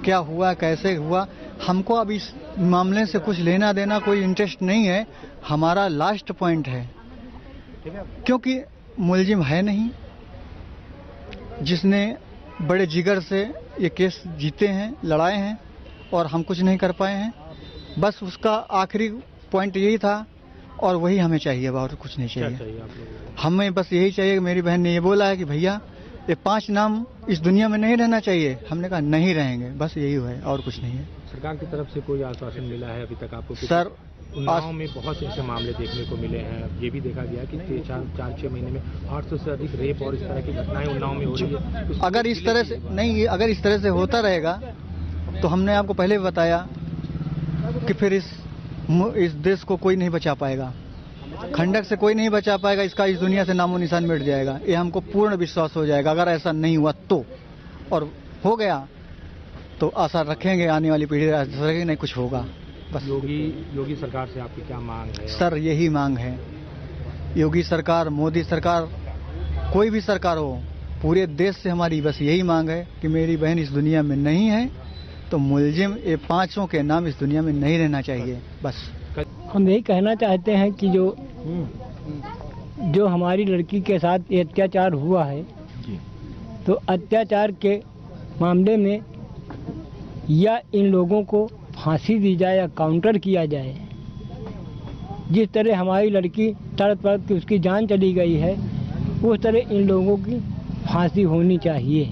क्या हुआ कैसे हुआ, हमको अब इस मामले से कुछ लेना देना कोई इंटरेस्ट नहीं है। हमारा लास्ट पॉइंट है, क्योंकि मुलजिम है नहीं जिसने बड़े जिगर से ये केस जीते हैं, लड़ाए हैं, और हम कुछ नहीं कर पाए हैं। बस उसका आखिरी पॉइंट यही था और वही हमें चाहिए, और कुछ नहीं चाहिए। क्या चाहिए आप लोगों को? हमें बस यही चाहिए कि मेरी बहन ने ये बोला है कि भैया ये 5 नाम इस दुनिया में नहीं रहना चाहिए। हमने कहा नहीं रहेंगे, बस यही है और कुछ नहीं है। सरकार की तरफ से कोई आश्वासन मिला है अभी तक आपको? सर, उन्नाव में बहुत से ऐसे मामले देखने को मिले हैं। ये भी देखा गया कि 4-6 महीने में 800 से अधिक रेप और इस तरह की घटनाएं उन्नाव में हो रही है। अगर इस तरह से नहीं, अगर इस तरह से होता रहेगा तो हमने आपको पहले भी बताया कि फिर इस देश को कोई नहीं बचा पाएगा, खंडक से कोई नहीं बचा पाएगा। इसका इस दुनिया से नामो निशान मिट जाएगा, ये हमको पूर्ण विश्वास हो जाएगा। अगर ऐसा नहीं हुआ तो, और हो गया तो आशा रखेंगे आने वाली पीढ़ी रखेंगे, नहीं कुछ होगा। बस योगी सरकार से आपकी क्या मांग है? सर यही मांग है, योगी सरकार, मोदी सरकार, कोई भी सरकार हो, पूरे देश से हमारी बस यही मांग है कि मेरी बहन इस दुनिया में नहीं है तो मुलजिम ये 5 के नाम इस दुनिया में नहीं रहना चाहिए। बस हम यही कहना चाहते हैं कि जो हमारी लड़की के साथ ये अत्याचार हुआ है, तो अत्याचार के मामले में या इन लोगों को फांसी दी जाए या काउंटर किया जाए। जिस तरह हमारी लड़की तड़प तड़प के उसकी जान चली गई है, उस तरह इन लोगों की फांसी होनी चाहिए।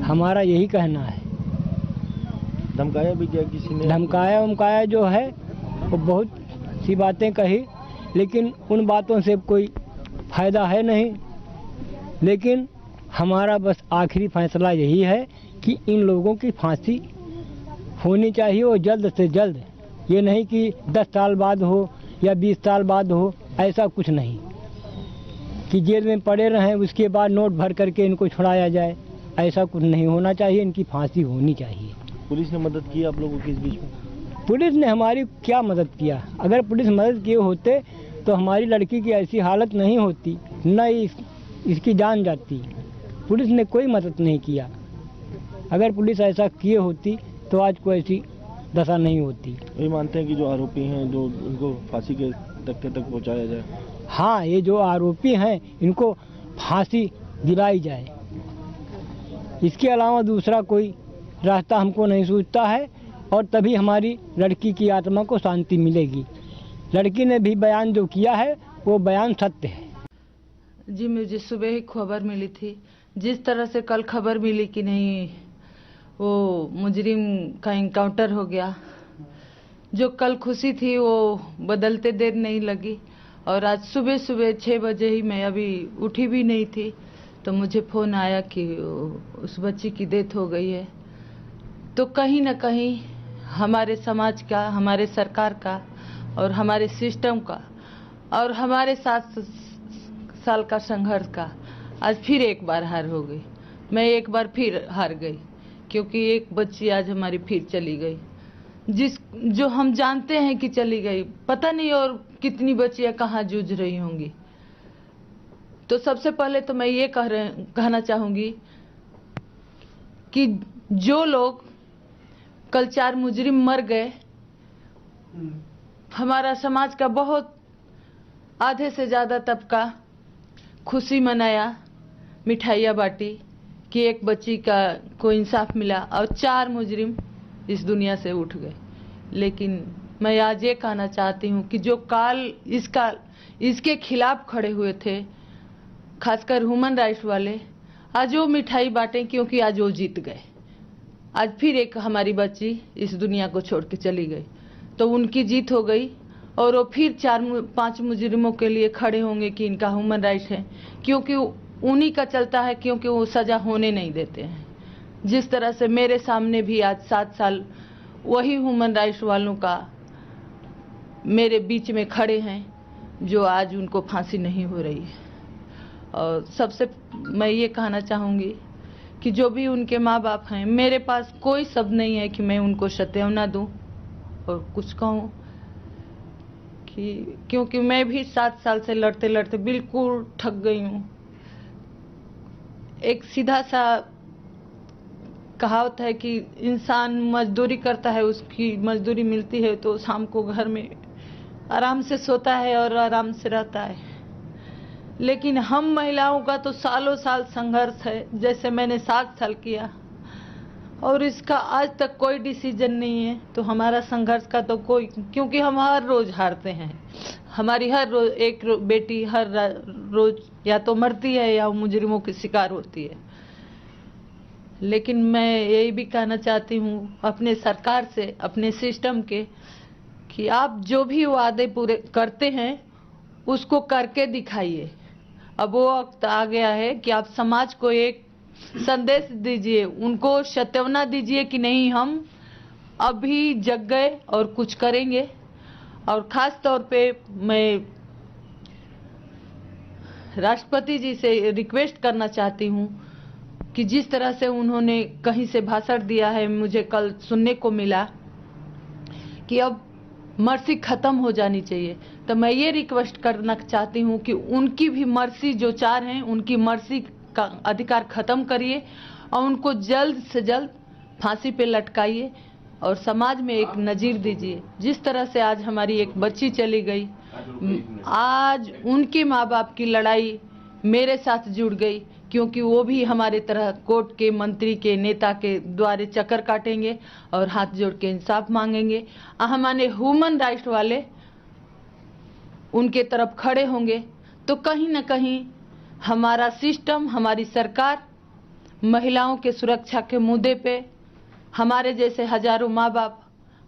हमारा यही कहना है। धमकाया भी गया किसी ने? धमकाया जो है वो बहुत सी बातें कही, लेकिन उन बातों से कोई फायदा है नहीं। लेकिन हमारा बस आखिरी फैसला यही है कि इन लोगों की फांसी होनी चाहिए और जल्द से जल्द। ये नहीं कि 10 साल बाद हो या 20 साल बाद हो, ऐसा कुछ नहीं कि जेल में पड़े रहें उसके बाद नोट भर करके इनको छुड़ाया जाए, ऐसा कुछ नहीं होना चाहिए। इनकी फांसी होनी चाहिए। पुलिस ने मदद की आप लोगों की इस बीच में? पुलिस ने हमारी क्या मदद किया? अगर पुलिस मदद किए होते तो हमारी लड़की की ऐसी हालत नहीं होती, न इसकी जान जाती। पुलिस ने कोई मदद नहीं किया। अगर पुलिस ऐसा किए होती तो आज कोई ऐसी दशा नहीं होती। ये मानते हैं कि जो आरोपी हैं जो उनको फांसी के तख्ते तक पहुंचाया जाए? हाँ, ये जो आरोपी हैं इनको फांसी दिलाई जाए। इसके अलावा दूसरा कोई रास्ता हमको नहीं सूझता है, और तभी हमारी लड़की की आत्मा को शांति मिलेगी। लड़की ने भी बयान जो किया है वो बयान सत्य है। जी, मुझे सुबह ही खबर मिली थी। जिस तरह से कल खबर मिली कि नहीं वो मुजरिम का इनकाउंटर हो गया, जो कल खुशी थी वो बदलते देर नहीं लगी। और आज सुबह 6 बजे ही, मैं अभी उठी भी नहीं थी, तो मुझे फ़ोन आया कि उस बच्ची की डेथ हो गई है। तो कहीं ना कहीं हमारे समाज का, हमारे सरकार का और हमारे सिस्टम का और हमारे 7 साल का संघर्ष का आज फिर एक बार हार हो गई। मैं एक बार फिर हार गई, क्योंकि एक बच्ची आज हमारी फिर चली गई, जो हम जानते हैं कि चली गई। पता नहीं और कितनी बच्चियां कहाँ जूझ रही होंगी। तो सबसे पहले तो मैं ये कहना चाहूँगी कि जो लोग कल 4 मुजरिम मर गए, हमारा समाज का बहुत आधे से ज़्यादा तबका खुशी मनाया, मिठाइयाँ बांटी कि एक बच्ची का को इंसाफ मिला और 4 मुजरिम इस दुनिया से उठ गए। लेकिन मैं आज ये कहना चाहती हूँ कि जो काल इसके खिलाफ खड़े हुए थे, खासकर ह्यूमन राइट्स वाले, आज वो मिठाई बांटें, क्योंकि आज वो जीत गए। आज फिर एक हमारी बच्ची इस दुनिया को छोड़ के चली गई, तो उनकी जीत हो गई और वो फिर 4-5 मुजरिमों के लिए खड़े होंगे कि इनका ह्यूमन राइट्स है, क्योंकि उन्हीं का चलता है, क्योंकि वो सज़ा होने नहीं देते हैं। जिस तरह से मेरे सामने भी आज 7 साल वही ह्यूमन राइट्स वालों का मेरे बीच में खड़े हैं, जो आज उनको फांसी नहीं हो रही है। और सबसे मैं ये कहना चाहूँगी कि जो भी उनके माँ बाप हैं, मेरे पास कोई शब्द नहीं है कि मैं उनको सत्यावना दूँ और कुछ कहूँ, क्योंकि मैं भी 7 साल से लड़ते लड़ते बिल्कुल थक गई हूँ। एक सीधा सा कहावत है कि इंसान मजदूरी करता है, उसकी मजदूरी मिलती है तो शाम को घर में आराम से सोता है और आराम से रहता है। लेकिन हम महिलाओं का तो सालों साल संघर्ष है, जैसे मैंने 7 साल किया और इसका आज तक कोई डिसीजन नहीं है। तो हमारा संघर्ष का तो कोई, क्योंकि हम हर रोज हारते हैं। हमारी हर रोज एक बेटी हर रोज या तो मरती है या मुजरिमों की शिकार होती है। लेकिन मैं यही भी कहना चाहती हूँ अपने सरकार से, अपने सिस्टम के, कि आप जो भी वादे पूरे करते हैं उसको करके दिखाइए। अब वो वक्त आ गया है कि आप समाज को एक संदेश दीजिए, उनको सत्यावना दीजिए कि नहीं, हम अभी जग गए और कुछ करेंगे। और खास तौर पे मैं राष्ट्रपति जी से रिक्वेस्ट करना चाहती हूँ कि जिस तरह से उन्होंने कहीं से भाषण दिया है, मुझे कल सुनने को मिला कि अब मर्सी खत्म हो जानी चाहिए, तो मैं ये रिक्वेस्ट करना चाहती हूँ कि उनकी भी मर्सी जो 4 हैं, उनकी मर्सी का अधिकार खत्म करिए और उनको जल्द से जल्द फांसी पे लटकाइए और समाज में एक नजीर दीजिए। जिस तरह से आज हमारी एक बच्ची चली गई, आज उनके माँ बाप की लड़ाई मेरे साथ जुड़ गई, क्योंकि वो भी हमारे तरह कोर्ट के, मंत्री के, नेता के द्वारे चक्कर काटेंगे और हाथ जोड़ के इंसाफ मांगेंगे। हमारे ह्यूमन राइट वाले उनके तरफ खड़े होंगे तो कहीं ना कहीं हमारा सिस्टम, हमारी सरकार महिलाओं के सुरक्षा के मुद्दे पे हमारे जैसे हजारों माँ बाप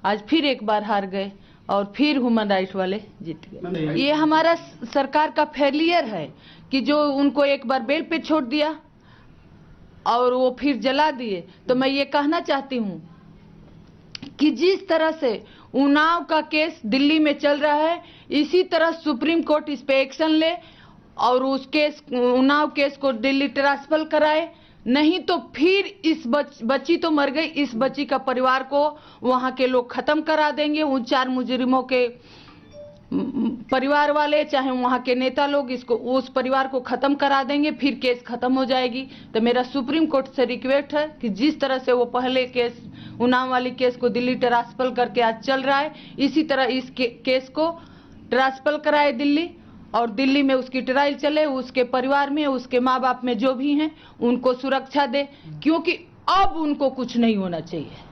आज फिर एक बार हार गए और फिर ह्यूमन राइट वाले जीत गए। ये हमारा सरकार का फेलियर है कि जो उनको एक बार बेल पे छोड़ दिया और वो फिर जला दिए। तो मैं ये कहना चाहती हूँ कि जिस तरह से उन्नाव का केस दिल्ली में चल रहा है, इसी तरह सुप्रीम कोर्ट इस पे एक्शन ले और उस केस, उन्नाव केस को दिल्ली ट्रांसफर कराए। नहीं तो फिर इस बच्ची तो मर गई, इस बच्ची का परिवार को वहां के लोग खत्म करा देंगे। उन 4 मुजरिमों के परिवार वाले, चाहे वहां के नेता लोग, इसको, उस परिवार को खत्म करा देंगे, फिर केस खत्म हो जाएगी। तो मेरा सुप्रीम कोर्ट से रिक्वेस्ट है कि जिस तरह से वो पहले केस, उन्नाव वाली केस को दिल्ली ट्रांसफर करके आज चल रहा है, इसी तरह इस केस को ट्रांसफर कराए दिल्ली और दिल्ली में उसकी ट्रायल चले। उसके परिवार में, उसके माँ बाप में जो भी हैं, उनको सुरक्षा दे, क्योंकि अब उनको कुछ नहीं होना चाहिए।